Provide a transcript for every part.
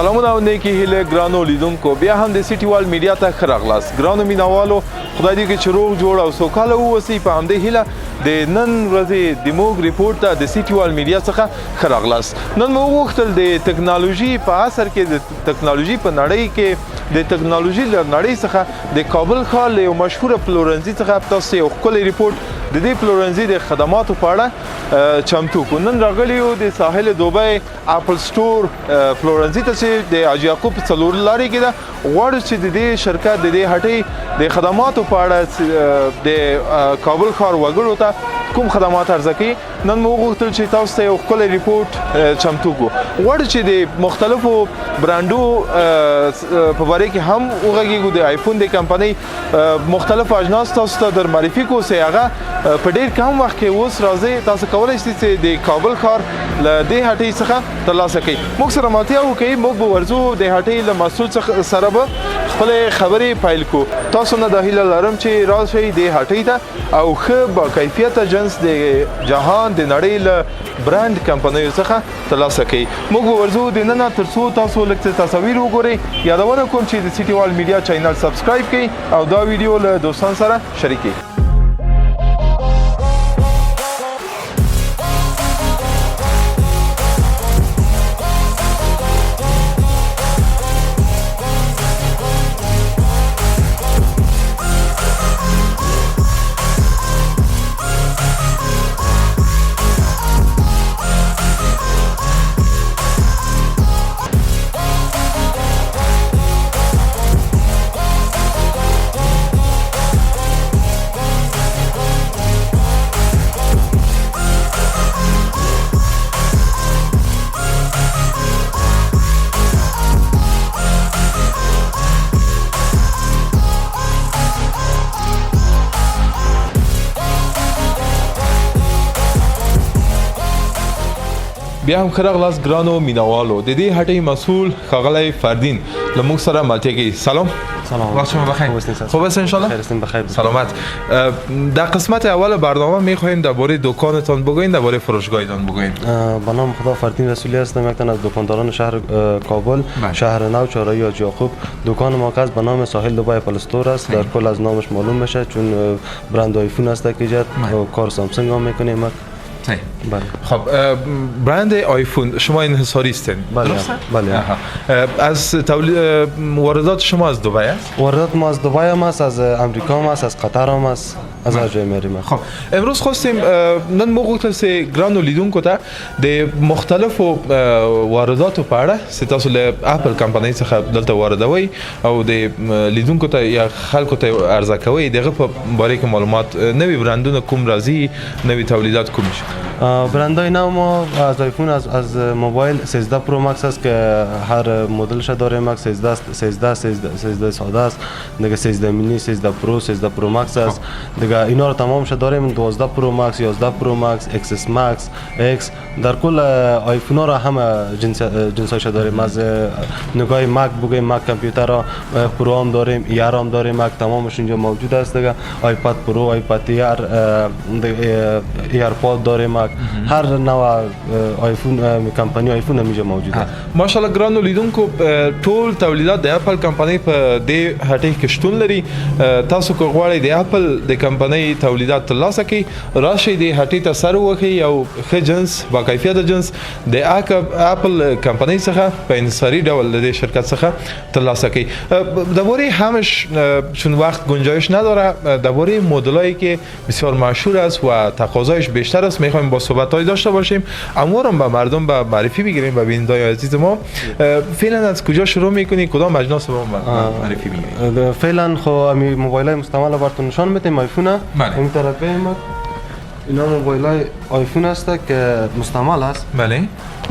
سلامونه او نیکی هیله ګرانو لیدونکو بیا هم د سیټي وال میډیا ته ښه راغلاست. ګرانو مینوالو خدای دې کې چې روغ جوړ او سوکاله واوسئ. په همدې هیله د نن ورځې د موږ ریپورټ ته د سیټي وال میډیا څخه ښه راغلاست. نن مو وغوښتل د ټکنالوژي په عصر کې د ټکنالوژي په نړۍ کې د ټکنالوژي له نړۍ څخه د کابل ښار له یو مشهوره پلورنځي څخه تاسو یو ښکلی ریپورټ د دې پلورنځي د خدماتو په اړه چمتو کو. نن راغلی یو د ساحل دوبۍ اپل سټور پلورنځي ته چې د حاجي یعقوب په څلور لارې کې ده. غواړو چې د دې شرکت د دې هټۍ د خدماتو په اړه د کابل ښار وګړو ته کوم خدمات عرضه کوي. نن مو وغوښتل چې تاسو ته یو ښکلی ریپورټ چمتو کو. غواړو چې د مختلفو برانډو په باره کې هم وغږیږو. د آیفون د کمپنۍ مختلف اجناس تاسو ته در معرفي کو چې هغه په ډېر کم وخت کې اوس راځي. تاسو کولی شئ چې د کابل ښار له دې هټۍ څخه ترلاسه کړئ. موږ سره ملتیا وکړئ. موږ به ورځو د هټۍ له مسؤل سره به خپلې خبرې پیل کو. تاسو نه دا هیله لرم چې راشئ د هټۍ ته او ښه با کیفیته جنس د جهان د نړۍ له برانډ کمپنیو څخه ترلاسه کړئ. موږ به ورځو دننه تر څو تاسو لږ څه تصاویر وګورئ. یادونه کوم چې د سیټي وال میډیا چینل سبسکرایب کړئ او دا ویډیو له دوستانو سره شریک کړئ. بیا هم ښه راغلاست ګرانو مینوالو. د دې هټۍ مسئول ښاغلی فردین له موږ سره ملتیا کوي. سلام. سلام. وقت شما بخیر. خوب است انشالله؟ خیر هستیم بخیر. سلامت. در قسمت اول برنامه می‌خواهیم درباره دکانتان بگویید، درباره فروشگاهتان بگویید. به نام خدا فردین رسولی هستم، یک تن از دکانداران شهر کابل، شهر نو چهارراه حاجی یعقوب. دکان ما که به نام ساحل دوبای اپل استور است. در کل از نامش معلوم میشه چون برند آیفون است که ایجاد کار سامسونگ هم میکنیم. بله. خب برند آیفون شما انحصاری هستین؟ بله. بله. از واردات شما از دبی است؟ واردات ما از دبی هم است، از امریکا هم است، از قطر هم است. از هر جای میاریم. خب امروز خواستیم نن موږ غوښتل چې ګرانو لیدونکو ته د مختلفو وارداتو په اړه چې تاسو له اپل کمپنۍ څخه دلته واردوي او د لیدونکو ته یا خلکو ته عرضه کوي دغه په باره کې معلومات. نوی برندونه کوم راځي، نوی تولیدات کوم شي؟ برندهای نو ما از آیفون از موبایل 13 پرو مکس است که هر مدلش داریم. 13 ساده است، دیگه 13 مینی، 13 پرو، 13 پرو مکس است. دیگه اینا رو تمامش داریم. 12 پرو مکس، 11 پرو مکس، اکس اس مکس، اکس. در کل آیفون ها را همه جنسایش داریم. از نگاه مک بگیم، مک کامپیوتر را پرو هم داریم، ایر هم داریم. مک تمامش اینجا موجود است. دیگه آیپد پرو، آیپد ایر، ایرپاد داریم. هر نوع آیفون کمپنی آیفون هم اینجا موجود است. ماشاءالله ګرانو لیدونکو ټول تولیدات د اپل کمپنۍ په دې هټۍ کې شتون لري. تاسو که غواړئ د اپل د کمپنۍ تولیدات ترلاسه کړئ، راشئ د هټۍ ته سر ووهئ او ښه جنس با کیفیته جنس د اپل کمپنۍ څخه په انحصاري ډول د دې شرکت څخه ترلاسه کړئ. درباره همش چون وقت گنجایش نداره، درباره مدلایی که بسیار مشهور است و تقاضایش بیشتر است میخوایم با صحبت‌های داشته باشیم. امورم به مردم به معرفی بگیریم. به بینندگان عزیز ما فعلا از کجا شروع میکنی؟ کدام اجناس رو معرفی میگیریم؟ فعلا خب امی موبایل‌های مستعمل براتون نشان میدیم. آیفون این طرفه اینا موبایل‌های آیفون است که مستعمل است. بله.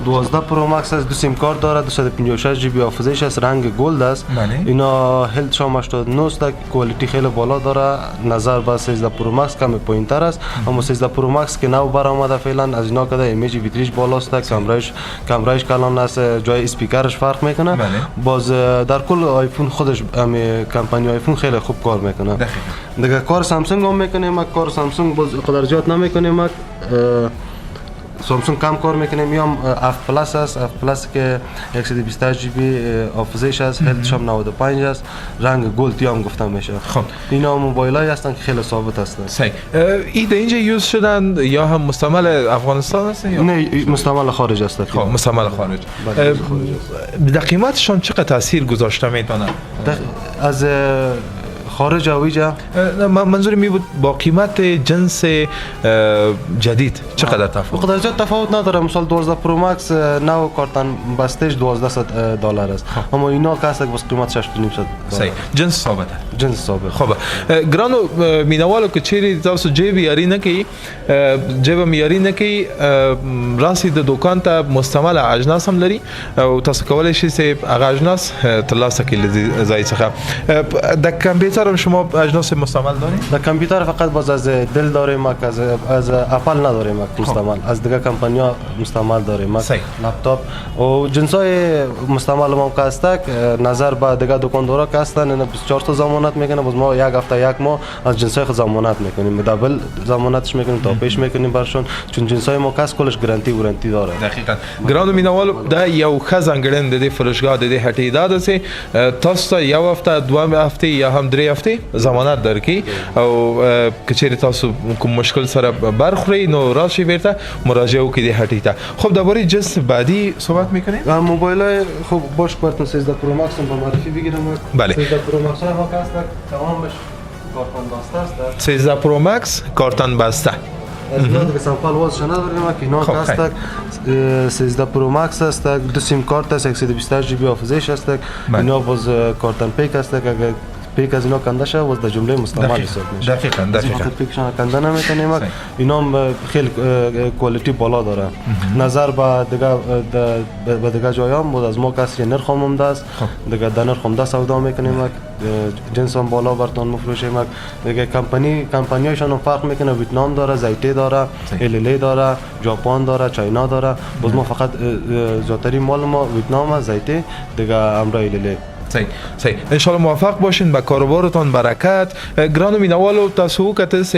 12 پرو مکس است، 2 سیم کارت داره، 256 جی بی حافظه‌اش است، رنگ گلد است. اینا هلت شام 89 است، کوالیتی خیلی بالا داره. نظر به 13 پرو مکس کم پایین‌تر است، اما 13 پرو مکس که نو برآمده فعلا از اینا کده ایمیج ویتریش بالاست، کامرایش کلان است، جای اسپیکرش فرق میکنه. باز در کل آیفون خودش کمپانی آیفون خیلی خوب کار میکنه. دیگه کار سامسونگ هم میکنه. ما کار سامسونگ باز قدر زیاد نمیکنه. ما سامسونگ کم کار میکنه. میام اف پلاس است، اف پلاس که 128 جی بی حافظه‌اش است، هلتش هم 95 است، رنگ گلد هم گفتم میشه. خب اینا موبایلایی هستن که خیلی ثابت هستن. صحیح. این اینجا یوز شدن یا هم مستعمل افغانستان هستن یا نه مستعمل خارج است. خب مستعمل خارج. در قیمتشان چقدر تاثیر گذاشته میتونه؟ از خارج او اینجا منظوری می بود با قیمت جنس جدید چقدر تفاوت؟ بقدر زیاد تفاوت نداره. مثلا 12 پرو مکس نو کارتن بستش $1200 است، اما اینا که هست بس قیمت 6.5 صحیح. جنس ثابته. جنس ثابت. خب گرانو مینوالو که چیری تاسو جیب یاری نکی، جیب میاری نکی، راسی د دکان ته مستعمل اجناس هم لري او تاسو کولای شئ چې هغه اجناس ترلاسه کړئ ځای څخه. د کمپیوتر هم شما اجناس مستعمل دارید؟ در کامپیوتر فقط باز از دل داریم، از اپل نداریم مستعمل، از دیگه کمپانی ها مستعمل داریم. لپتاپ و جنس های مستعمل ما که هستک نظر به دیگه دکاندارا که هستن 24 تا ضمانت میکنه، باز ما یک هفته یک ماه از جنس های خود ضمانت میکنیم، دبل ضمانتش میکنیم تا پیش میکنیم برشون، چون جنس های ما کس کلش گارانتی ورانتی داره. دقیقاً. ګرانو مینوالو دا یو ښه ځانګړنه د دې فروشګاه د دې هټۍ دا ده چې تاسو ته یو هفته دوه هفتې یا هم درې هفتې ضمانت درکړي او که چیرې تاسو کوم مشکل سره برخورئ نو راشئ بیرته مراجعه وکړئ دې هټۍ ته. خب درباره جنس بعدی صحبت میکنیم؟ موبایل های خب باش براتون 13 پرو مکس هم معرفی بگیرم. بله. 13 پرو مکس های ما که هست تمامش کارتون بسته است. 13 پرو مکس کارتون بسته. از اینا دیگه سامپل وازش نداریم که اینا که هست 13 پرو مکس است، دو سیم کارت است، 128 جی بی حافظه‌اش است. اینا باز کارتون پیک است که اگر پیک از اینا کنده شد باز در جمله مستعمل حساب میشه. دقیقاً. پیکشون کنده نمیکنیم. اینا خیلی کوالیتی بالا داره. نظر به دیگه جایا هم از ما کسی نرخ هم است. دیگه در نرخ هم سودا میکنیم. جنس هم بالا براتون مفروشیم. دیگه کمپانیاشون هم فرق میکنه. ویتنام داره، زایته داره، ال داره، ژاپن داره، چاینا داره. باز ما فقط زیاتری مال ما ویتنام، زایته، دیگه امرا ال. صحیح. ان شاء الله موفق باشین، به کاروبارتان برکت. ګرانو مینوالو تاسو وکړه چې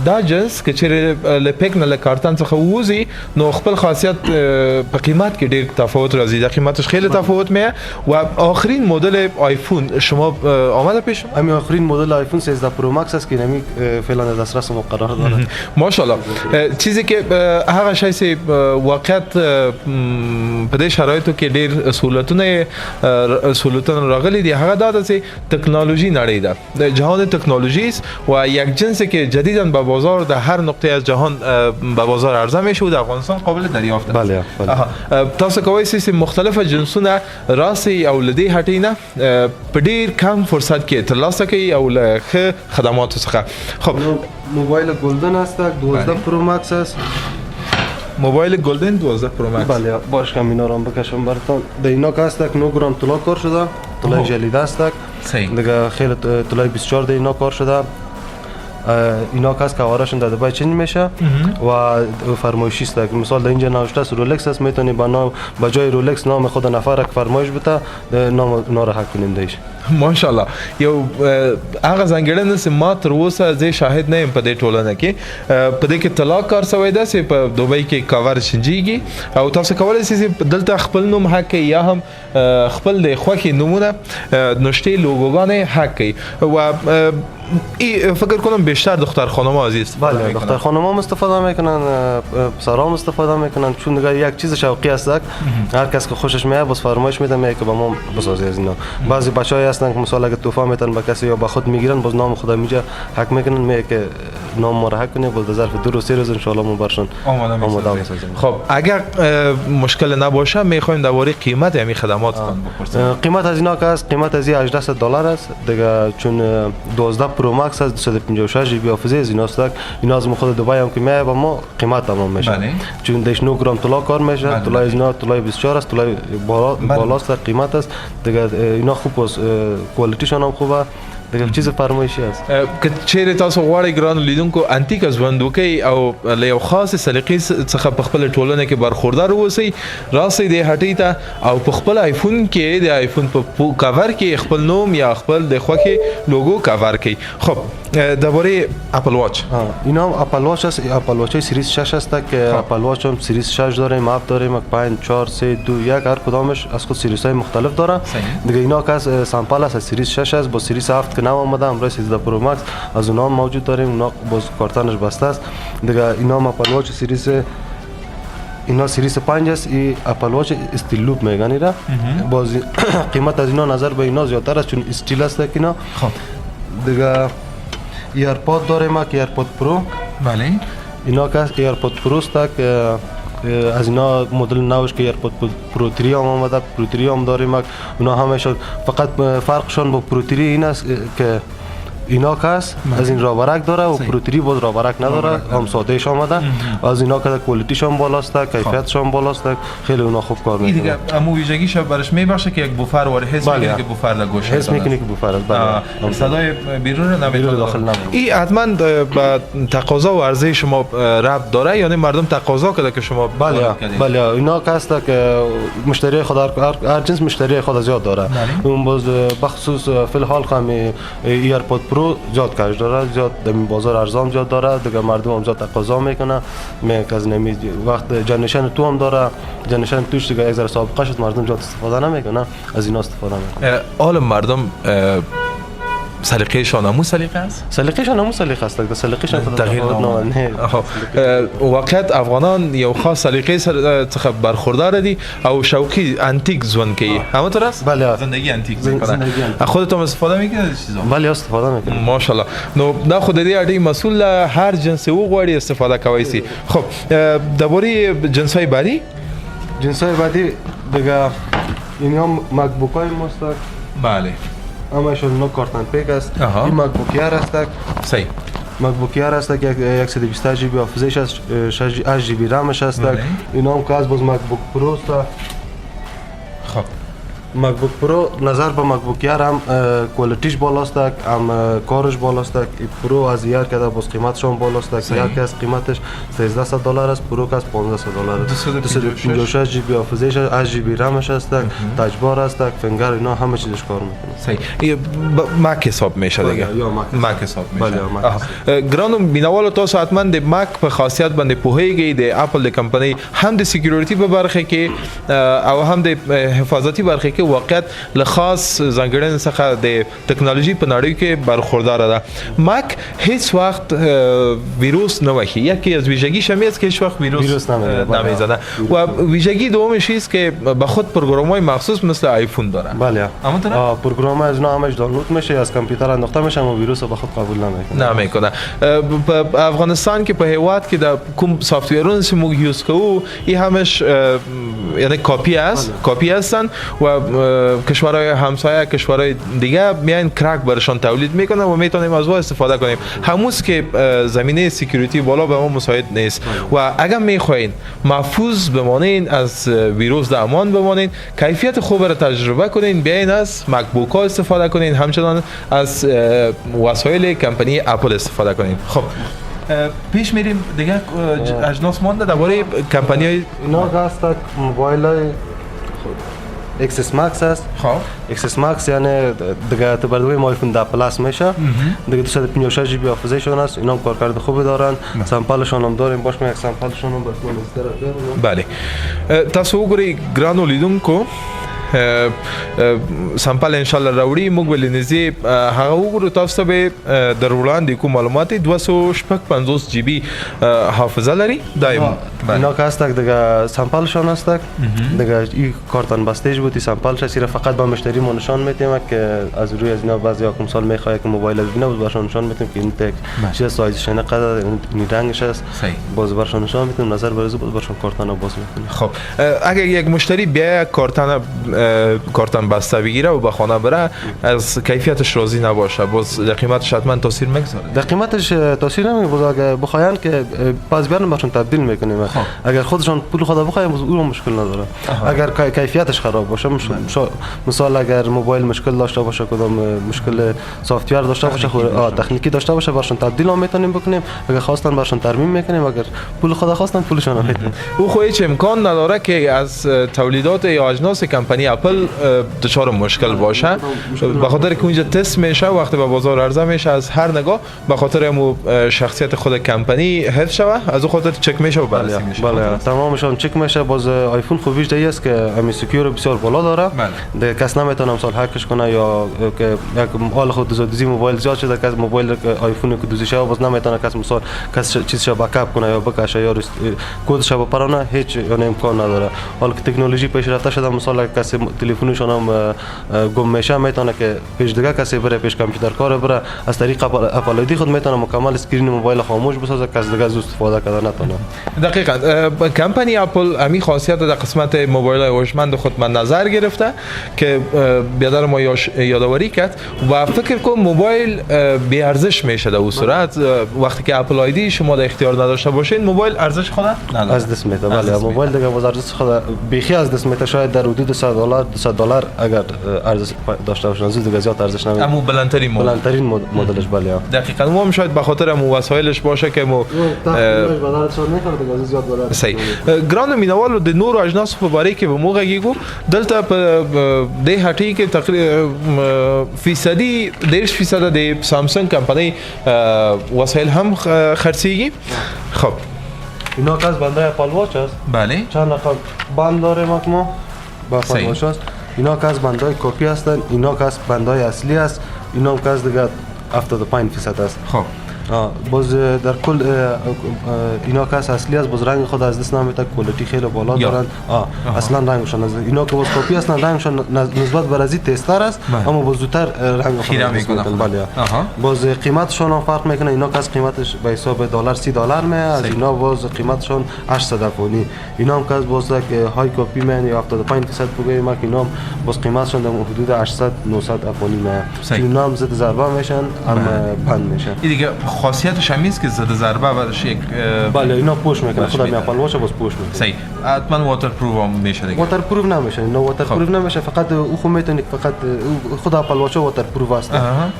دا جنس که چیرې له پیک نه له کارتن څخه ووځي نو خپل خاصیت په قیمت کې ډیر تفاوت راځي. د قیمتش خیلی تفاوت میه و آخرین مدل آیفون شما آمده پیش شما؟ همین آخرین مدل آیفون 13 پرو مکس است که نمی فعلا در دسترس ما قرار داره. ماشاءالله. چیزی که هغه شای چې واقعیت په دې شرایطو کې ډیر سہولتونه راغلي دي هغه دا چې تکنولوژي نړۍ ده، د جهان تکنولوژی است و یک جنسی که جدیداً به بازار در هر نقطه از جهان به بازار عرضه میشه و در افغانستان قابل دریافت است. بله. تاسو کولی شئ مختلف جنسونه راسي او لدی هټۍ نه په ډیر کم فرصت کې ترلاسه کړئ او له خدماتو څخه. خب موبایل گلدن است، 12 پرو مکس است. موبایل گلدن 12 پرو مکس. بله باش کم اینا رو بکشم براتون. در اینا که هست 9 گرم طلا کار شده، طلای جلیده است. دیگه خیلی طلای 24 در اینا کار شده. اینا که هست که آوارشون در دبای چین میشه و فرمایشی است. مثال در اینجا نوشته است رولکس است، میتونی با جای رولکس نام خود نفر که فرمایش بده نام را حق کنیم دیش. ماشاءالله. یو هغه ځانګړنه چې ما تر اوسه زه شاهد نه یم په دې ټولنه کې په دې کې طلاق کار شوی ده چې په دوبۍ کې کاور شنجيږي او تاسو کولای شئ دلته خپل نوم حق یا هم خپل د خوښي نمونه نشته لوګوګانې حق و فکر کنم بیشتر دختر خانم‌ها عزیز. بله دختر خانم‌ها استفاده میکنن، پسرام استفاده میکنن، چون دیگه یک چیز شوقی است. هر کس که خوشش میاد بس فرمایش میده میگه که با ما بسازی از اینا. بعضی بچه‌ها هستن که مثلا اگه تحفه میتن به کسی یا به خود میگیرن باز نام خدا میجا حق میکنن میگه که نام ما را حق کنه باز ظرف 2 روز 3 روز ان شاء الله ما برشون آماده میسازیم. خب اگر مشکل نباشه میخوایم درباره قیمت همین خدماتتان بپرسیم. قیمت از اینا که است قیمت از $18 است دیگه، چون 12 پرو مکس از 256 جی بی حافظه از اینا است. اینا از خود دبی هم که میای با ما قیمت تمام میشه. چون 9 گرم طلا کار میشه، طلا از اینا طلا 24 است، طلا بالاست قیمت است دیگه. اینا خوب است، کوالیتیشون هم خوبه دیگه، چیز فرمایشی است. که چیرې تاسو غواړئ ګرانو لیدونکو انتیک ژوند وکړئ او له یو خاصې سلیقې څخه په خپل ټولنه کې برخوردار اوسئ، راسئ دې هټۍ ته او په خپل آیفون کې د آیفون په کاور کې خپل نوم یا خپل د خوښې لوګو کاور کړئ. خب درباره اپل واچ اینا هم اپل واچ است. اپل واچ سریز 6 است که اپل واچ هم سریز 6 داریم، اپ داریم 5 4 3 2 1 هر کدامش از خود سریز های مختلف داره. دیگه اینا که از سامپل است سریز 6 است با سریز 7 که نو اومده امروز 13 پرو مکس از اونها موجود داریم. اونا باز کارتانش بسته است. دیگه اینا هم اپل واچ سریز اینا سریز 5 است. این اپل واچ استیل لوپ میگن اینا. باز قیمت از اینا نظر به اینا زیادتر است چون استیل است که اینا. خب دیگه ایرپاد داریم که ایرپاد پرو. بله اینا که ایرپاد پرو است که از اینا مدل نوش که ایرپاد پرو 3 هم اومده. پرو 3 هم داریم. اونا همشون فقط فرقشون با پرو 3 این است که اینا که است از این رابرک داره و پرو 3 باز رابرک نداره. هم سادهش آمده. از اینا که کوالیتیش هم بالاست، کیفیتش هم بالاست، خیلی اونا خوب کار میکنه. دیگه امو ویژگیش برش میبخشه که یک بوفر واره حس میکنه که بوفر لگوش حس میکنه که بوفر است. بله صدای بیرون بیرون داخل نمیاد. این حتما به تقاضا و عرضه شما ربط داره یعنی مردم تقاضا کرده که شما بله اینا که است که مشتری خود هر جنس مشتری خود زیاد داره. اون باز بخصوص فی الحال هم ایرپاد پرو زیاد کاش داره، زیاد در بازار ارزان زیاد داره. دیگه مردم هم زیاد تقاضا میکنه. از نمی وقت جنریشن تو هم داره. جنریشن توش دیگه یک ذره سابقه شد مردم زیاد استفاده نمیکنه. از اینا استفاده میکنه. حال مردم سلیقه‌شان همون سلیقه است؟ سلیقه‌شان همون سلیقه است. سلیقه‌شان تغییر نمی‌کنه. واقعیت افغانان یو خاص سلیقه څخه برخوردار دي او شوقی انتیک ژوند کوي. همونطور است؟ بله. زندگی انتیک میکنه. خودتون استفاده میکنید از چیزا؟ بله استفاده میکنم. ماشاءالله. نو دا خود دې اړې مسئول هر جنس او غوړي استفاده کوي سي. خب درباره جنسای بعدی؟ جنسای بعدی دیگه اینا مک بوک های ماست. بله. همشون نو کارتن پیک است. این مک بوک ایر است. صحیح. مک بوک ایر است که 128 جی بی حافظه‌اش است، 8 جی بی رامش است. اینا هم که از باز مک بوک پرو است. خب مک بوک پرو نظر به مک بوک ایر هم کوالیتیش بالاست، هم کارش بالاست. پرو از ایر که باز قیمتش هم بالاست. ایر که از قیمتش $1300 است، پرو که از $1500 است. 256 جی بی حافظه‌اش، 8 جی بی رامش است، تاچ بار است، فینگر اینا همه چیزش کار میکنه. صحیح. مک حساب میشه دیگه. مک حساب میشه. بله. ګرانو مینوالو تاسو حتما د مک په خاصیت باندې پوهیږئ. د اپل د کمپنۍ هم د سکیورټي په برخه کې او هم د حفاظتي برخه کې واقعیت له خاص ځانګړنې څخه د ټکنالوژي په نړۍ کې برخوردار ده. مک هیڅ وخت ویروس نه وهي یا که از ویژگیش هم است که هیچ وقت ویروس نمیزنه و ویژگی دومش است که به خود پروگرام‌های مخصوص مثل آیفون داره. بله. پروگرام از اینا همش دانلود میشه، از کامپیوتر انداخته میشه اما ویروس به خود قبول نمیکنه. په افغانستان کې په هیواد کې د کوم سافټویرونه چې موږ یوز کوو این همش یعنی کاپی هستن و کشورهای همسایه کشورهای دیگه میان کرک برشان تولید میکنن و میتونیم از اون استفاده کنیم. هموز که زمینه سکیوریتی بالا به ما مساعد نیست و اگر میخواین محفوظ بمانین از ویروس در امان بمانین کیفیت خوب را تجربه کنین بیاین از مک بوک ها استفاده کنین همچنان از وسایل کمپانی اپل استفاده کنین. خب پیش میریم دیگه اجناس مانده درباره کمپانی های اینا هست. موبایل های اکسس مکس است. خب اکسس مکس یعنی دیگه تو بردوی آیفون 10 پلاس میشه. دیگه 256 جی بی حافظه شون است. اینا هم کارکرد خوبی دارن. سامپلشون هم داریم. باش یک سامپلشون هم براتون بله. تاسو وګورئ ګرانو لیدونکو سامپل ان شاء الله راوړي موږ ولنځي هغه وګورو تاسو به در وړاندې کوم معلومات 255 جی بی حافظه لري دایم. اینا که هست دیگه سامپلشون است. دیگه این کارتون بسته‌اش بود. سامپلش صرف فقط با مشتری ما نشان میدیم که از روی از اینا بعضی کم سال میخواد که موبایل ببینه بود برشون نشان میدیم که این تک چه سایزش نه قدر این رنگش است. باز برشون نشان میدیم نظر برزو باز برشون کارتون باز میکنیم. خب اگر یک مشتری بیا کارتون بسته بگیره و به خانه بره از کیفیتش راضی نباشه باز قیمتش حتما تاثیر میگذاره. در قیمتش تاثیر نمیگذاره. اگه بخواین که باز بیارن برشون تبدیل میکنیم. اگر خودشون پول خود بخوایم اون مشکل نداره. اگر کیفیتش خراب باشه مثلا اگر موبایل مشکل داشته باشه کدام مشکل سافت‌ویر داشته باشه تکنیکی داشته باشه برشون تبدیل هم میتونیم بکنیم. اگر خواستن برشون ترمیم میکنیم. اگر پول خود خواستن پولشون هم میدیم. او خو هیچ امکان نداره که از تولیدات یا اجناس کمپانی اپل دچار مشکل باشه به خاطر که اونجا تست میشه وقتی به بازار عرضه میشه از هر نگاه به خاطر امو شخصیت خود کمپانی حفظ شوه از اون خاطر چک میشه و بررسی میشه. بله تمامشان چک میشه. باز آیفون خوبیش دیگه است که امی سکیور بسیار بالا داره. بله. کس نمیتونه مثلا هکش کنه یا که یک حال خود دوزی موبایل زیاد شده که موبایل آیفون که دوزی شه باز نمیتونه کس مثلا کس چیزش بکاپ کنه یا بکشه یا کدش بپرانه هیچ یعنی امکان نداره. حالا که تکنولوژی پیشرفته شده مثلا کسی تلفنشون هم گم میشه میتونه که پیش دیگه کسی بره پیش کامپیوتر کار بره از طریق اپل آیدی خود میتونه مکمل اسکرین موبایل خاموش بسازه کس دیگه از استفاده کنه نتونه. دقیقاً کمپانی اپل امی خاصیت در قسمت موبایل های هوشمند خود من نظر گرفته که بیادر ما یادآوری کرد و فکر کنم موبایل بی ارزش میشه در اون صورت وقتی که اپل آیدی شما در اختیار نداشته باشین موبایل ارزش خود از دست میده. بله موبایل دیگه باز ارزش خود بیخی از دست میده. شاید در حدود $100 اگر ارزش داشته باشه از دیگه زیاد ارزش نمیده. اما بلندترین مدلش بله دقیقاً ما هم شاید به خاطر مو وسایلش باشه که مو صحیح ګرانو مینوالو د نورو اجناسو په باره کې به موږ غږیږو دلته په دې هټۍ کې تقریبا فیصدي 10% د سامسونگ کمپنۍ وسایل هم خرڅیږي. خب اینا که از بنده اپل واچ است. بله چند رقم بند داره ما با اپل واچ است. اینا که از بنده کپی هستن اینا که از بنده اصلی است اینا که از دیگه 75% است. خب باز در کل اینا که اصلی است باز رنگ خود از دست نمیده کوالیتی خیلی بالا دارن. اصلا رنگشون از اینا که باز کپی هستن رنگشون نسبت بر ازی تستر است اما باز زودتر رنگ خیره میکنه. بله باز قیمتشون هم فرق میکنه. اینا که از قیمتش به حساب $30 می از اینا باز قیمتشون 800 افغانی. اینا هم که از باز که های کپی من یا 75% بگیم که اینا باز قیمتشون در حدود 800 900 افغانی می. اینا هم ضد ضربه میشن هم بند میشن. دیگه خاصیتش هم است که ضد ضربه برش یک بله اینا پوش میکنه. خود می اپل واچ باز پوش میکنه. صحیح حتما واتر پروف هم میشه دیگه. واتر پروف نمیشه. اینا واتر پروف نمیشه فقط او خود میتونید فقط خود اپل واچ واتر پروف است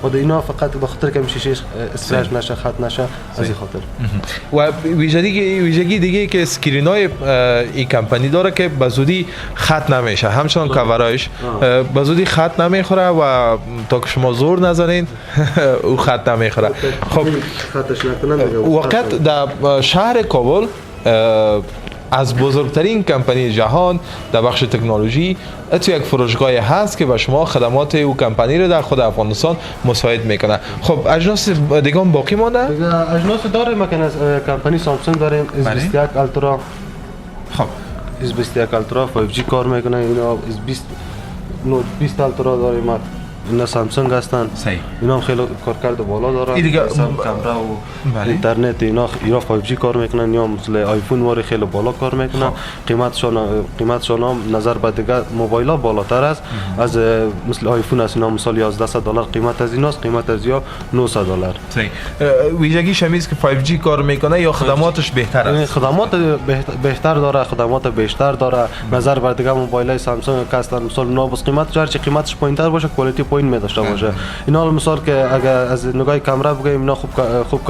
و اینا فقط به خاطر که شیشه اسکرچ نشه خط نشه از این خاطر. و ویژگی دیگه که اسکرین های این کمپانی داره که به زودی خط نمیشه همچنان کاورایش به زودی خط نمیخوره و تا که شما زور نزنین او خط نمیخوره. خب وقت در شهر کابل از بزرگترین کمپانی جهان در بخش تکنولوژی اتو یک فروشگاه هست که به شما خدمات او کمپانی رو در خود افغانستان مساعد میکنه. خب اجناس دیگه هم باقی مانده؟ اجناس داریم ما از کمپانی سامسونگ داریم S21 الترا. خب S21 الترا 5G کار میکنه. اینا S20 الترا داریم اینا سامسونگ هستن. صحیح اینا هم خیلی کارکرد بالا دارن. این دیگه کامرا و اینترنت اینا 5G کار میکنن یا مثل آیفون واری خیلی بالا کار میکنن. قیمتشون هم نظر به دیگه موبایل ها بالاتر است از مثل آیفون است. اینا مثلا $11 قیمت از ایناست قیمت از یا $900. صحیح ویژگیش هم است که 5G کار میکنه یا خدماتش بهتر است؟ خدمات بهتر داره خدمات بیشتر داره نظر به دیگه موبایل های سامسونگ که هستن مثلا اونا بس قیمت هر چی قیمتش پایینتر باشه کوالیتی پوینت می داشته باشه. اینا مثال که اگر از نگاه کامرا بگیم اینا خوب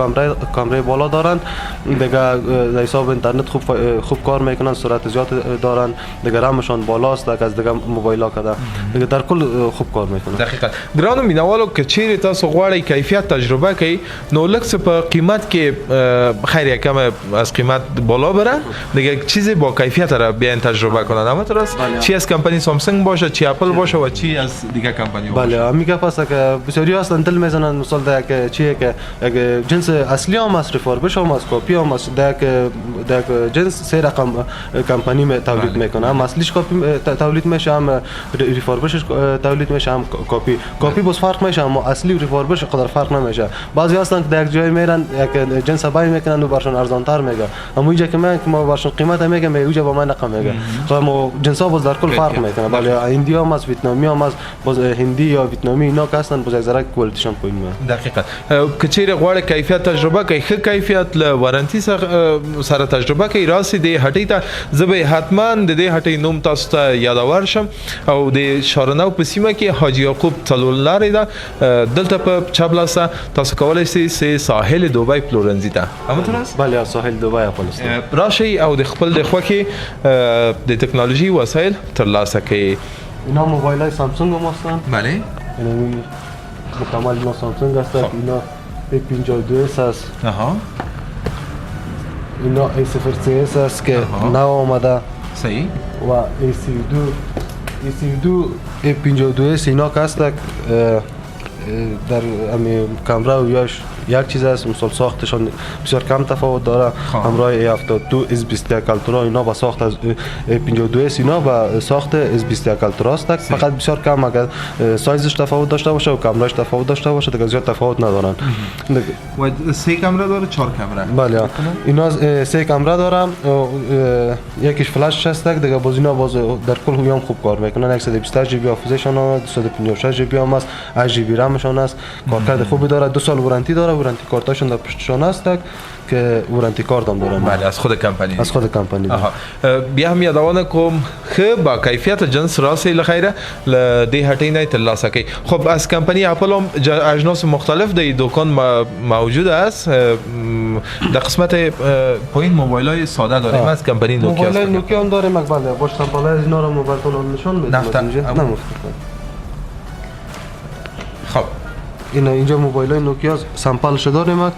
کامرای بالا دارن دیگه در حساب اینترنت خوب کار میکنن سرعت زیاد دارن دیگه رمشون بالاست دیگه از دیگه موبایل ها کده دیگه در کل خوب کار میکنن. دقیقاً ګرانو مینوالو که چیرې تاسو غواړئ کیفیت تجربه کړئ نو لکه په قیمت کې خیر کم از قیمت بالا بره دیگه چیزی با کیفیت را بیان تجربه کنن. اما درست چی از کمپانی سامسونگ باشه چی اپل باشه و چی از دیگه کمپانی باشه. بله میگه پس که بسیاری هستن دل میزنن مثال ده که چیه که اگه جنس اصلی هم از ریفوربش هم از کپی هم از ده که جنس سه رقم کمپانی تولید میکنه هم اصلیش کپی تولید میشه هم ریفوربشش تولید میشه هم کپی بس فرق میشه اما اصلی و ریفوربش قدر فرق نمیشه. بعضی هستن که در یک جای میرن یک جنس بای میکنن و برشون ارزان تر میگه اما اینجا که ما برشون قیمت میگه میگه با من رقم میگه خب ما جنس ها باز در کل فرق میکنه. بله هندی هم از ویتنامی هم از باز هندی یا ویتنامی اینا که هستن باز یک ذره کوالیتیشون پایین میاد. دقیقاً که چیرې غواړي کیفیت تجربه کوي ښه کیفیت له وارنټي سره تجربه کوي راسي د هټۍ ته زه به حتما د دې هټۍ نوم تاسو ته یادور شم او د شارنو په سیمه کې حاجي یعقوب څلورلارې ده دلته په چپ لاسه تاسو کولی شئ ساحل دوبۍ پلورنځي ته همتون است؟ بله ساحل دوبۍ راشئ او د خپل د خوښې د ټکنالوژي وسایل ترلاسه کړئ. اینا موبایل های سامسونگ هم هستن. بله. یعنی مکمل اینا سامسونگ هستن. اینا A52s هست. آها. اینا A03s هست که نو آمده. صحیح. و A32 A52s اینا که هست در امی کامرا و یاش یک چیز است، مثلا ساختشان بسیار کم تفاوت داره. همراه A72 S21 Ultra اینا با ساخت از A52s اینا با ساخت S21 Ultra است، فقط بسیار کم اگر سایزش تفاوت داشته باشه و کامراش تفاوت داشته باشه دیگه زیاد تفاوت ندارن. و 3 کامرا داره 4 کامرا. بله اینا 3 کامرا دارم، یکیش فلش هست دیگه، باز اینا باز در کل هم خوب کار میکنن. 128 جی بی حافظه‌شان است، 256 جی بی هم است، 8 جی بی رمشان است، کارکرد خوبی داره، 2 سال وارنتی داره، وارنتی کارتاشون در پشتشان است که وارنتی کارت هم دارن. بله از خود کمپانی. از خود کمپانی. آها. بیا هم یادونه کوم خو با کیفیت جنس راسي لخيره لدي هټینه ترلاسه کوي. خب از کمپانی اپل هم اجناس مختلف در دکان موجود است. در قسمت پایین موبایل های ساده داریم از کمپانی نوکیا. موبایل نوکیا هم داریم بله. باش سامپل از اینا رو موبایلتون نشون میدم. نه خب اینجا موبایل های نوکیا سامپلش داریم.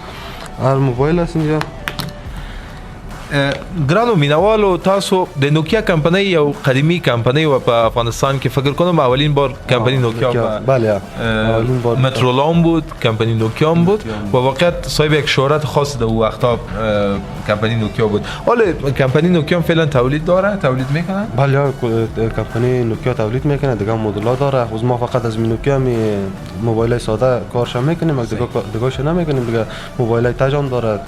هر موبایل هست اینجا. ګرانو مینوالو تاسو د نوکیا کمپنۍ یو قدیمی کمپنۍ و په افغانستان کې فکر کنم اولین بار کمپنی نوکیا بله اولین بار مترولام بود، کمپنی نوکیا بود و واقعا صاحب یک شهرت خاص در وقتا کمپنی نوکیا بود. حالا کمپنی نوکیا فعلا تولید داره، تولید میکنه؟ بله کمپنی نوکیا تولید میکنه، دیگه مدل‌ها داره. خود ما فقط از نوکیا موبایل ساده کارش میکنیم، دیگه نمیکنیم. دیگه موبایل تاج هم داره،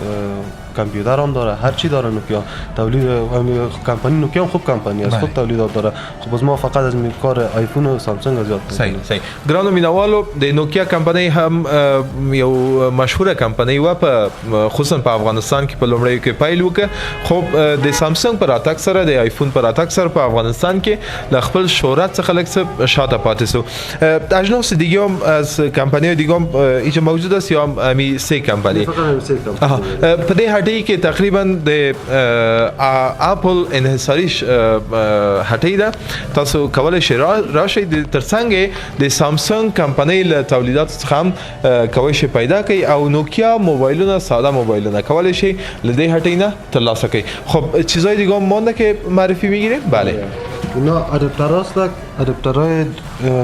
کامپیوتر هم داره، هر چی داره نوکیا. تولید کمپانی نوکیا هم خوب کمپانی است، خوب تولیدات داره. خب از ما فقط از کار آیفون و سامسونگ زیاد. صحیح. ګرانو مینوالو د نوکیا کمپنی هم یو مشهوره کمپنی و په خصوصا په افغانستان کې په لومړیو کې پیل وکړ. خب د سامسونگ پر اتاک سره د آیفون پر اتاک سره په افغانستان کې د خپل شهرت څخه لږ شاته پاتې سو. اجناس دیگه هم از کمپنی دیگه هم اینجا موجود است یا امی سه کمپنی؟ په دې هټۍ کې تقریبا د اپل انحصاریش هټۍ ده. تاسو کولای شئ راشئ ترڅنګ د سامسونگ کمپنۍ له تولیدات څخه هم کولای شئ پیدا کړئ او نوکیا موبایلونه ساده موبایلونه کولای شئ له دې هټۍ نه ترلاسه کړئ. خب چیزای دیگه هم مونده که معرفی میگیریم؟ بله اینا ادپتر است، ادپترهای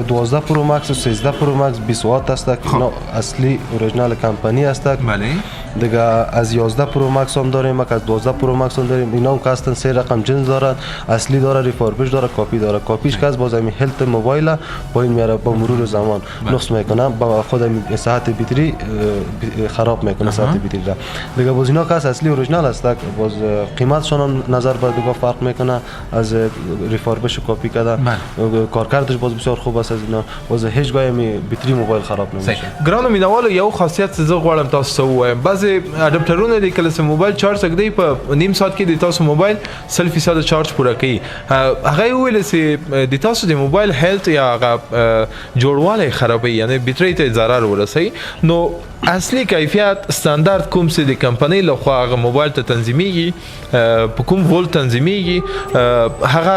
12 پرو مکس و 13 پرو مکس 20 وات است. اینا اصلی اوریجینال کمپانی است. بله دیگه از 11 پرو مکس هم داریم، از 12 پرو مکس هم داریم. اینا هم که هستن 3 رقم جنس دارن، اصلی داره، ریفوربش داره، کاپی داره. کاپیش که از باز همین هلت موبایل پایین میاره، با مرور زمان نقص میکنه، با خود ساعت باتری خراب میکنه ساعت باتری را. دیگه باز اینا که اصلی اوریجینال است، باز قیمتشون هم نظر به دیگه فرق میکنه از ریفوربش کاپی کرده. کارکردش باز بسیار خوب است. از اینا باز هیچ گاهی می باتری موبایل خراب نمیشه. ګرانو مینوالو یو خاصیت زه غواړم تاسو ته ووایم. بعضې اډپټرونه دي کله چې موبایل چارج کړئ په نیم ساعت کې د تاسو موبایل 100% چارج پوره کوي. هغه ویل چې د تاسو د موبایل هیلث یا هغه جوړوالی خرابوي، یعنی بټرۍ ته ضرر ورسوي. نو اصلي کیفیت استاندارد کوم چې د کمپنۍ لخوا هغه موبایل ته تنظیمیږي، په کوم ولټ تنظیمیږي، هغه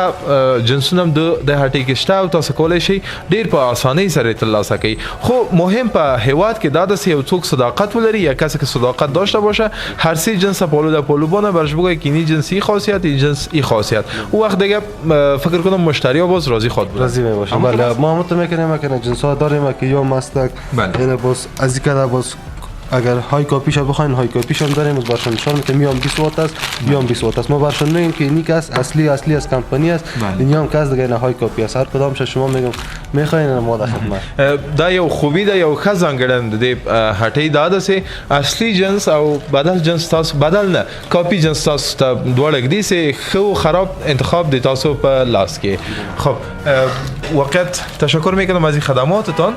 جنسونه هم د هټۍ کې شته او تاسو کولی شئ ډېر په اسانۍ سره ترلاسه کړئ. خو مهم په هیواد کې دا داسې یو څوک صداقت ولري یا کسی که صداقت داشته باشه، هر سه جنس پالو در پالوبانه برش بگه که اینی جنس ای خاصیت، این جنس ای خاصیت. او وقت دیگه فکر کنم مشتری ها باز راضی خود بود. راضی میباشن. بله ما هم میکنیم جنس ها داریم که یا مستک یعنی باز از این کده باز اگر های کاپیش بخواین های کاپیش هم داریم. از برشن نشان میتونم میام 20 وات است، میام 20 وات است. ما برشن میگیم که اینی کس اصلی از کمپانی است، این هم کس دیگه نه های کاپی است. هر کدامش شما میگم میخواین ما در خدمت. دا یو خوبی ده، یو ښه ځانګړنه د هټۍ دا ده چې اصلي جنس او بدل جنس تاسو بدل نه کاپی جنس تاسو ته دواړه ږدي چې ښه و خراب انتخاب د تاسو په لاس کې. خب وقت تشکر میکنم از این خدماتتان.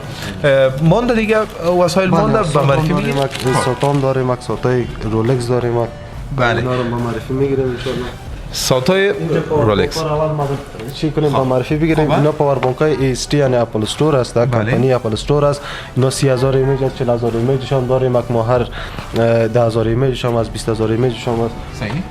مانده دیگه وسایل مانده به معرفی میگیریم. ساتام داریم، یک ساتای رولکس داریم. بله اینا رو با معرفی میگیریم ان شاء الله. ساتای رولکس چی کنیم با معرفی بگیریم. اینا پاور بانک های ST یعنی اپل استور است، کمپانی اپل استور است. اینا 30000 ایمیج است، 40000 ایمیج هم داریم. یک ماه هر 10000 ایمیج هم از 20000 ایمیج هم است. صحیح.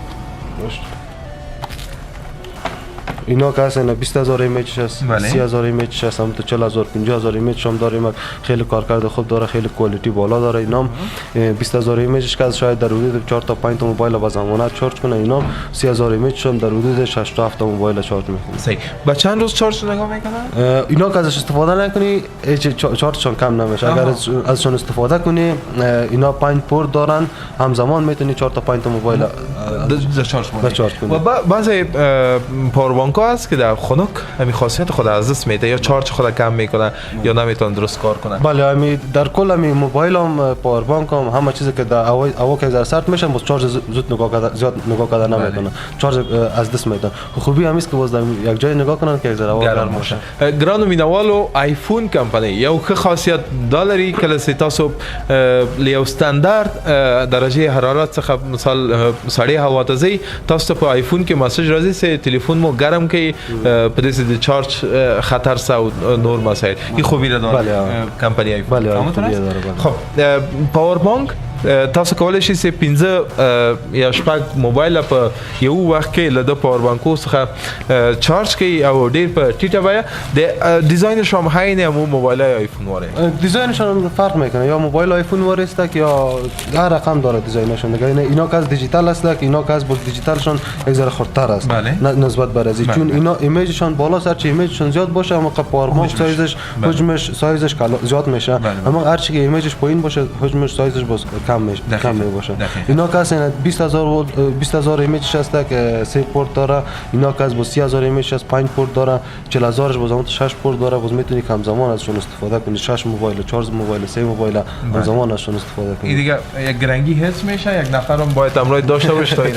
اینا که هستن 20000 ایمیجش هست، بله. 30000 ایمیجش هست، هم تا 40000 50000 ایمیجش هم داریم. خیلی کارکرد خوب داره، خیلی کوالیتی بالا داره. اینا 20000 ایمیجش که شاید در حدود 4 تا 5 تا موبایل با ضمانت چارج کنه. اینا 30000 ایمیجش هم در حدود 6 تا 7 تا موبایل چارج میکنه. صحیح. با چند روز چارج نگاه میکنن؟ اینا که ازش استفاده نکنی چارجشون کم نمیشه. اگر ازشون استفاده کنی اینا 5 پورت دارن، همزمان میتونی 4 تا 5 تا موبایل چارج کنی. و بعضی پاور بانک ها هست که در خنک همین خاصیت خود از دست میده یا چارج خود کم میکنه یا نمیتونه درست کار کنه. بله امی در کل امی موبایل هم پاور بانک هم همه چیزی که در اوا که از سرت میشن باز چارج زود زیاد نگاه کردن نمیکنه. چارج از دست میدن. خوبی هم است که باز یک جای نگاه کنن که از هوا گرم باشه. گرانو مینوالو آیفون کمپانی یو که خاصیت دالری کله سی تاسو لیو استاندارد درجه حرارت څخه مثال سړی هوا ته ځي تاسو په آیفون کې مسج راځي چې تلیفون مو ګرم کوي په دې د چارج خطر سو نور مسائل این خوبی را داره کمپانی آیفون. خب پاور بانک تاسو کولای شئ چې 15 یا شپږ موبایل په یو وخت کې له پاور بانکو څخه چارج کوي او ډیر په ټیټه بیه د ډیزاین شوم هاي نه مو موبایل آیفون واره دیزاینشون فرق میکنه. یا موبایل آیفون واره است یا هر رقم داره دیزاینشون. دیگه اینا که از دیجیتال است که اینا که از بود دیجیتالشون یک ذره خردتر است نسبت بر ازی چون اینا ایمیجشون بالا سر چه ایمیجشون زیاد باشه اما پاور بانک سایزش حجمش سایزش زیاد میشه اما هر چی که ایمیجش پایین باشه حجمش سایزش باز کم میشه کم میباشه. اینا که اصلا 20000 ایمیجش هست که 3 پورت داره. اینا که از 30000 ایمیجش هست 5 پورت داره. 40000 باز اون 6 پورت داره. باز میتونی کم زمان ازشون استفاده کنی. 6 موبایل 4 موبایل 3 موبایل کم زمان ازشون استفاده کنی. دیگه یک گرنگی حس میشه. یک نفرم باید امروز داشته باشه تا این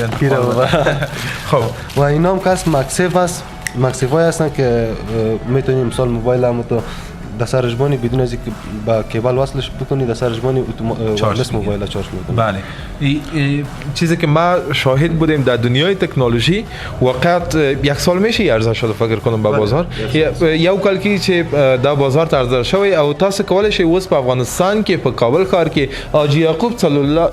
خب و اینا هم که از مکسیف است. مکسیف های هستن که میتونیم مثال موبایل هم تو دسترش بانی بدون از اینکه با کیبل وصلش بکنی دسترش بانی وصل موبایل چارج میکنه. بله چیزی که ما شاهد بودیم در دنیای تکنولوژی وقت یک سال میشه ارزش شده فکر کنم با بازار یو کال کی چې دا بازار ارزش شوی او تاسو کولای شئ اوس په افغانستان کې په کابل ښار کې حاجی یعقوب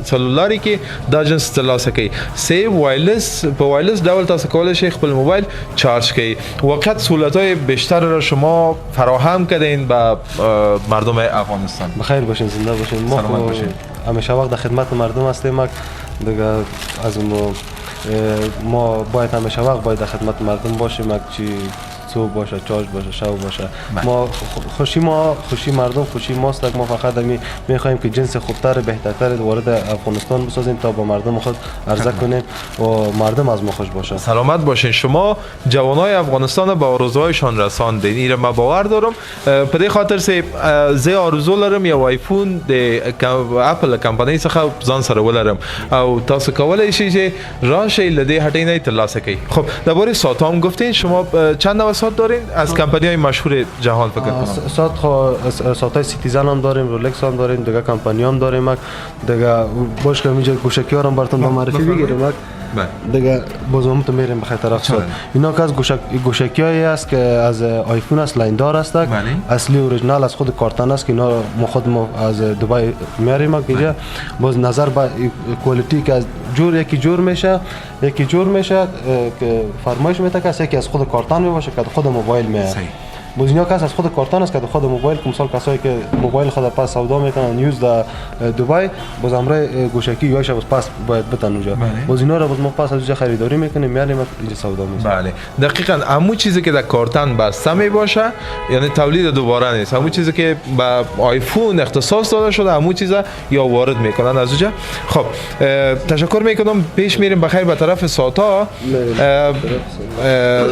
سلولاري کې دا جنس ترلاسه کوي. سی وایرلس په وایرلس ډول تاسو کولای شئ خپل موبایل چارج کړئ. وقت سہولت‌های بیشتر را شما فراهم کردین با مردم افغانستان. بخیر باشین زنده باشین. ما همیشه وقت در خدمت مردم هستیم. دیگه از ما باید همیشه وقت باید در خدمت مردم باشیم. چی صبح باشه چارج باشه شب باشه ما خوشی مردم خوشی ماست. ما فقط میخوایم که جنس خوبتر بهترتر وارد افغانستان بسازیم تا با مردم خود عرضه کنیم و مردم از ما خوش باشه. سلامت باشین. شما جوانای افغانستان به آرزوهایشان رساندین. این ما باور دارم. په دې خاطر سه زه آرزو لرم یو آیفون د اپل کمپنۍ څخه ځان سره ولرم او تاسو کولای شئ چې راشئ لدی هټۍ نه ترلاسه کړئ. خب درباره ساعت هم گفتین شما چند نوع ساعت دارین از کمپانی های مشهور جهان فکر کنم؟ ساعت سیتیزن هم داریم، رولکس هم داریم، دیگه کمپانی هم داریم. دیگه باش که اینجا گوشکی ها هم براتون معرفی بگیریم. دیگه بازم تو میریم بخاطر طرف ساعت. اینا که از گوشکی هایی است که از آیفون است لاین دار است. اصلی اوریجینال از خود کارتن است که اینا ما خود از دبی میاریم اینجا. باز نظر به کوالیتی که از یکی جور میشه که فرمایش میده که یکی از خود کارتن میباشه که خود موبایل میاد. بازینا کس از خود کارتان است که خود موبایل که مثال کسایی که موبایل خود پاس سودا میکنن یوز در دبی باز امروز گوشکی یاش پاس باید بتن اونجا. بازینا رو باز ما پاس از اونجا خریداری میکنیم میاریم اینجا سودا میکنیم. بله دقیقاً همون چیزی که در کارتن بسته میباشه یعنی تولید دوباره نیست. همون چیزی که با آیفون اختصاص داده شده همون چیزا یا وارد میکنن از اونجا. خب تشکر میکنم. پیش میریم بخیر به طرف ساتا.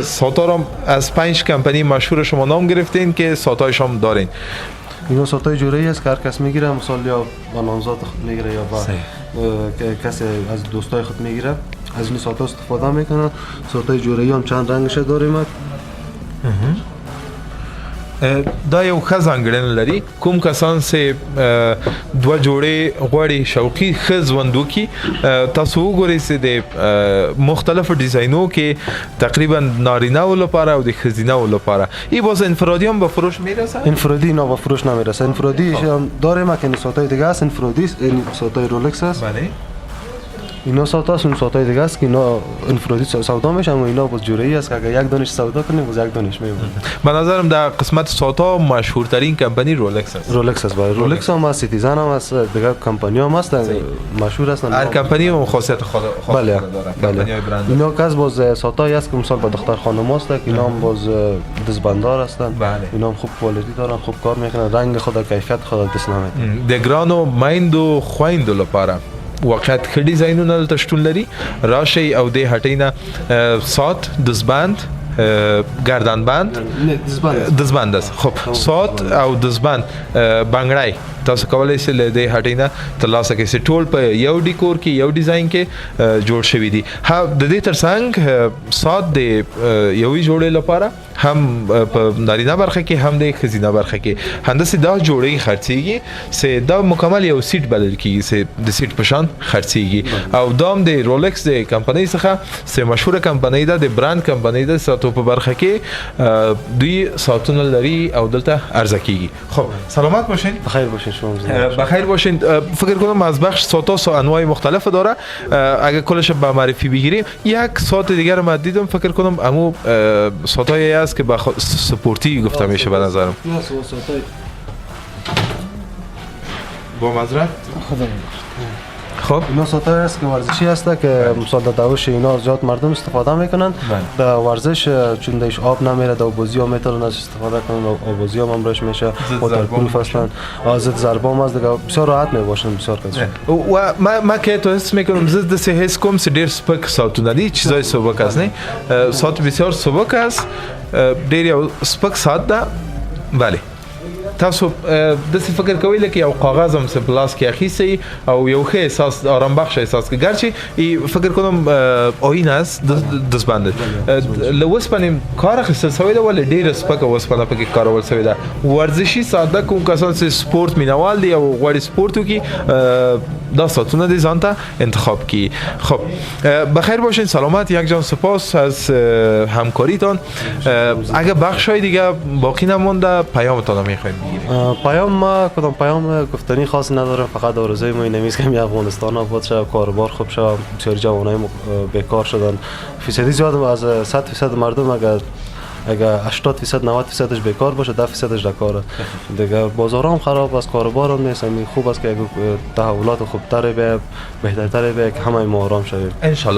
ساتا رو از 5 کمپانی مشهور شما نام گرفتین که ساعتایش هم دارین. اینا ساعتای جوری است که هر کس میگیره مثلا یا با نامزد میگیره یا با کسی از دوستای خود میگیره از این ساعت استفاده میکنه. ساعتای جوری هم چند رنگش داریم. دا یو ښه ځانګړنه لري. کوم کسان چې دوه جوړې غواړي شوقي ښه ژوند وکړي تاسو وګورئ چې د مختلفو ډیزاینو کې تقریبا نارینه‌و لپاره او د ښځینه‌و لپاره این باز انفرادی هم به فروش میرسه؟ انفرادی نه به فروش نمیرسه. انفرادی هم داریم که این ساعتای دیگه است. انفرادی این ساعتای رولکس است. بله اینا ساعت اون ساعتای دیگه است که اینا انفرادی سودا میشن و اینا باز جوری است که اگر یک دانش سودا کنیم باز یک دانش میمونه. به نظرم در قسمت ساعت‌ها مشهورترین کمپانی رولکس است. رولکس است، باید رولکس هم است، سیتیزن هم است، دیگه کمپانی هم است مشهور هستن. هر کمپانی و خاصیت خود بله داره. بله. کمپانی‌های برند. اینا که از باز ساعتایی است که مثال با دختر خانم است که اینا هم باز دزبندار هستن. بله. اینا هم خوب کوالیتی دارن، خوب کار میکنن، رنگ خود کیفیت خود دست نمیده. د ګرانو مایندو خویندو لپاره واقعیت ښه ډیزاینونه دلته شتون لري. راشئ او دې هټۍ نه ساعت، دزبند، گردنبند، دزبند است. خب ساعت او دزبند بنگړی تاسو کولای شئ له دې هټۍ نه ترلاسه کړئ. ټول په یو ډیکور کې یو ډیزاین کې جوړ شوي دي. د دې ترڅنګ ساعت د یوې جوړې لپاره هم په نارینه برخه کې هم د ښځینه برخه کې همداسې دا جوړې خرڅېږي چې دا مکمل یو سیټ بلل کېږي چې د سیټ په شان خرڅېږي. او دا هم د رولکس د کمپنۍ څخه چې مشهوره کمپنۍ ده، د برانډ کمپنۍ ده. ساعتو په برخه کې دوی ساعتونه لري او دلته عرضه کېږي. خب سلامت باشین. بخیر باشین شما. بخیر باشین. فکر کنم از بخش ساعت انواع مختلف داره. اگه کلش به معرفی بگیریم یک ساعت دیگر ما دیدم فکر کنم امو ساعتایی است که با سپورتی گفته میشه به نظرم. با معذرت. خب اینا ساعتایی است که ورزشی است که مثلا در دوش اینا زیاد مردم استفاده میکنن. در ورزش چون دیش آب نمیره در بازی ها میتونن استفاده کنن، آبازی هم امرش میشه. واترپروف هستن، ضد ضربه هم است دیگه، بسیار راحت میباشن بسیار کسی. و ما که تو حس میکنم زد سه حس کوم سه ډیر سپک ساعتونه دي، چیزای سبک است نه. ساعت بسیار سبک است، ډیر یو سپک ساعت ده. بله تاسو د څه فکر کوئ لکه یو کاغذ هم په لاس کې اخیستی او یو ښه احساس، آرام بخش احساس که گرچه فکر کنم آیین است دزبنده له وسپنې کار اخیستل شوی ده ولې ډېره سپکه وسپنه پکې کارول شوې ده. ورزشي ساده کوم کسان چې سپورت مینوال دي او غواړي سپورت وکړي دا ساعتونه دې ځان ته انتخاب کړي. خب بخیر باشین، سلامت. یک جان سپاس از همکاریتان. اگه بخشای دیگه باقی نمونده پیامتان رو میخوایم بگیریم. پیام ما کدام پیام گفتنی خاصی ندارم، فقط آرزوی ما اینه که افغانستان آباد شه، کاروبار خوب شه، بسیار جوانای بیکار شدن. فیصدی زیاد از 100% مردم اگر 80% 90%ش بیکار باشه 10%ش در کاره دیگه. بازار هم خراب است، کاروبار هم نیست. خوب است که اگر تحولات خوبتر به بهترتر به که همه ما آرام شویم ان شاء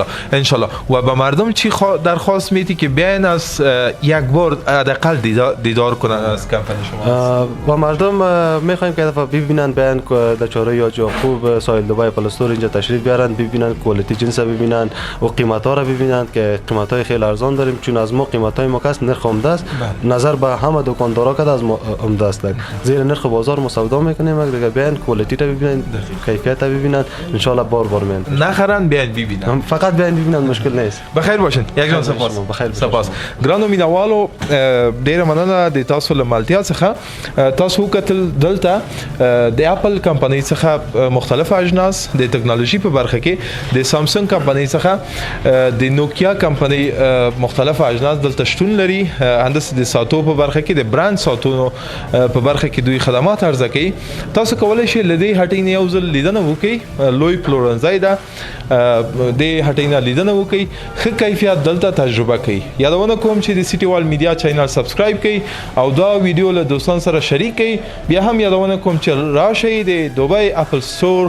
الله. و به مردم چی درخواست میدی که بیاین از یک بار حداقل دیدار کنن از کمپانی شما؟ با مردم میخوایم که دفعه ببینن، بیان در چاره یا جا خوب ساحل دبی پلاستور اینجا تشریف بیارن، ببینن کوالیتی جنس ببینن و قیمت ها را ببینن که قیمت های خیلی ارزان داریم. چون از ما قیمت های ما کس نرخ عمده است، نظر به همه دکاندارا که از عمده است. زیر نرخ بازار ما سودا میکنیم. دیگه بیان کوالیتی را ببینن، کیفیت را ببینن، ان شاء الله بار میان. نخرن بیان ببینن، فقط بیان ببینن، مشکل نیست. بخیر باشین. یک جان سپاس. سپاس ګرانو مینوالو، ډیره مننه د تاسو له ملتیا څخه. تاسو کتل دلته د اپل کمپنۍ څخه مختلف اجناس د ټکنالوژي په برخه کې، د سامسونګ کمپنۍ څخه د نوکیا کمپنۍ مختلف اجناس دلته شتون لري. هندسه د ساتو په برخه کې د برانډ ساتونو په برخه کې دوی خدمات عرضه کوي. تاسو کولای شئ لدی هټۍ نه یو ځل لیدنه وکړئ. لوی پلورنځای ده، د هټۍ نه لیدنه وکړئ، ښه کیفیت دلته تجربه کړئ. یادونه کوم چې د سیټي وال میډیا چینل سبسکرایب کړئ او دا ویډیو له دوستان سره شریک کړئ. بیا هم یادونه کوم چې راشئ د دوبۍ اپل سټور،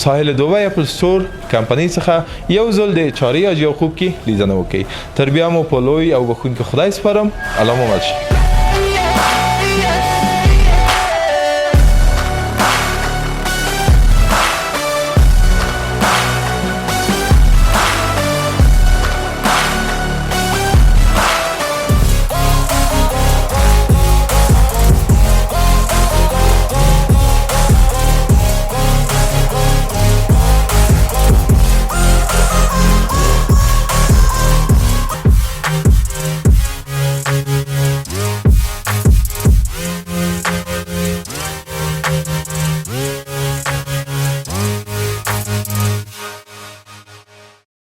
ساحل دوبۍ اپل سټور کمپنۍ څخه یو ځل د چارې حاجي یعقوب کې لیدنه وکړئ. تر بیا مو په لوی او بخښونکي خدای سپارم. الله مو مل شي.